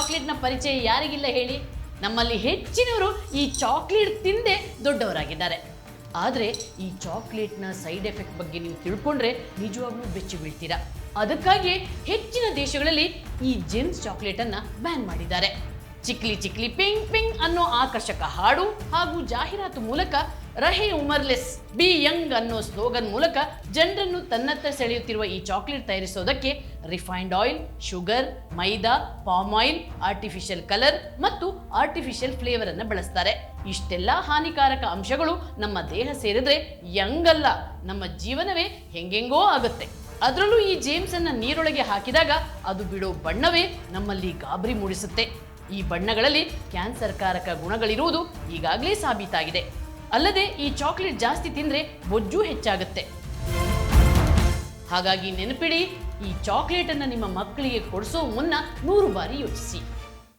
ಚಾಕ್ಲೇಟ್ನ ಪರಿಚಯ ಯಾರಿಗಿಲ್ಲ ಹೇಳಿ? ನಮ್ಮಲ್ಲಿ ಹೆಚ್ಚಿನವರು ಈ ಚಾಕ್ಲೇಟ್ ತಿಂದೇ ದೊಡ್ಡವರಾಗಿದ್ದಾರೆ. ಆದರೆ ಈ ಚಾಕ್ಲೇಟ್ನ ಸೈಡ್ ಎಫೆಕ್ಟ್ ಬಗ್ಗೆ ನೀವು ತಿಳ್ಕೊಂಡ್ರೆ ನಿಜವಾಗ್ಲೂ ಬೆಚ್ಚಿ ಬೀಳ್ತೀರಾ. ಅದಕ್ಕಾಗಿಯೇ ಹೆಚ್ಚಿನ ದೇಶಗಳಲ್ಲಿ ಈ ಜೆಮ್ಸ್ ಚಾಕ್ಲೇಟನ್ನು ಬ್ಯಾನ್ ಮಾಡಿದ್ದಾರೆ. ಚಿಕ್ಲಿ ಚಿಕ್ಲಿ ಪಿಂಗ್ ಪಿಂಗ್ ಅನ್ನೋ ಆಕರ್ಷಕ ಹಾಡು ಹಾಗೂ ಜಾಹೀರಾತು ಮೂಲಕ ರಹೆ ಉಮರ್ಲೆಸ್ ಬಿ ಯಂಗ್ ಅನ್ನೋ ಸ್ಲೋಗನ್ ಮೂಲಕ ಜನರನ್ನು ತನ್ನತ್ತ ಸೆಳೆಯುತ್ತಿರುವ ಈ ಚಾಕ್ಲೇಟ್ ತಯಾರಿಸೋದಕ್ಕೆ ರಿಫೈನ್ಡ್ ಆಯಿಲ್, ಶುಗರ್, ಮೈದಾ, ಪಾಮ್ ಆಯಿಲ್, ಆರ್ಟಿಫಿಷಿಯಲ್ ಕಲರ್ ಮತ್ತು ಆರ್ಟಿಫಿಷಿಯಲ್ ಫ್ಲೇವರ್ ಅನ್ನು ಬಳಸ್ತಾರೆ. ಇಷ್ಟೆಲ್ಲ ಹಾನಿಕಾರಕ ಅಂಶಗಳು ನಮ್ಮ ದೇಹ ಸೇರಿದ್ರೆ ಯಂಗ್ ಅಲ್ಲ, ನಮ್ಮ ಜೀವನವೇ ಹೆಂಗೆಂಗೋ ಆಗುತ್ತೆ. ಅದರಲ್ಲೂ ಈ ಜೇಮ್ಸ್ ಅನ್ನ ನೀರೊಳಗೆ ಹಾಕಿದಾಗ ಅದು ಬಿಡೋ ಬಣ್ಣವೇ ನಮ್ಮಲ್ಲಿ ಗಾಬರಿ ಮೂಡಿಸುತ್ತೆ. ಈ ಬಣ್ಣಗಳಲ್ಲಿ ಕ್ಯಾನ್ಸರ್ ಕಾರಕ ಗುಣಗಳಿರುವುದು ಈಗಾಗಲೇ ಸಾಬೀತಾಗಿದೆ. ಅಲ್ಲದೆ ಈ ಚಾಕ್ಲೇಟ್ ಜಾಸ್ತಿ ತಿಂದ್ರೆ ಬೊಜ್ಜು ಹೆಚ್ಚಾಗುತ್ತೆ. ಹಾಗಾಗಿ ನೆನಪಿಡಿ, ಈ ಚಾಕ್ಲೇಟ್ ಅನ್ನು ನಿಮ್ಮ ಮಕ್ಕಳಿಗೆ ಕೊಡಿಸೋ ಮುನ್ನ 100 ಬಾರಿ ಯೋಚಿಸಿ.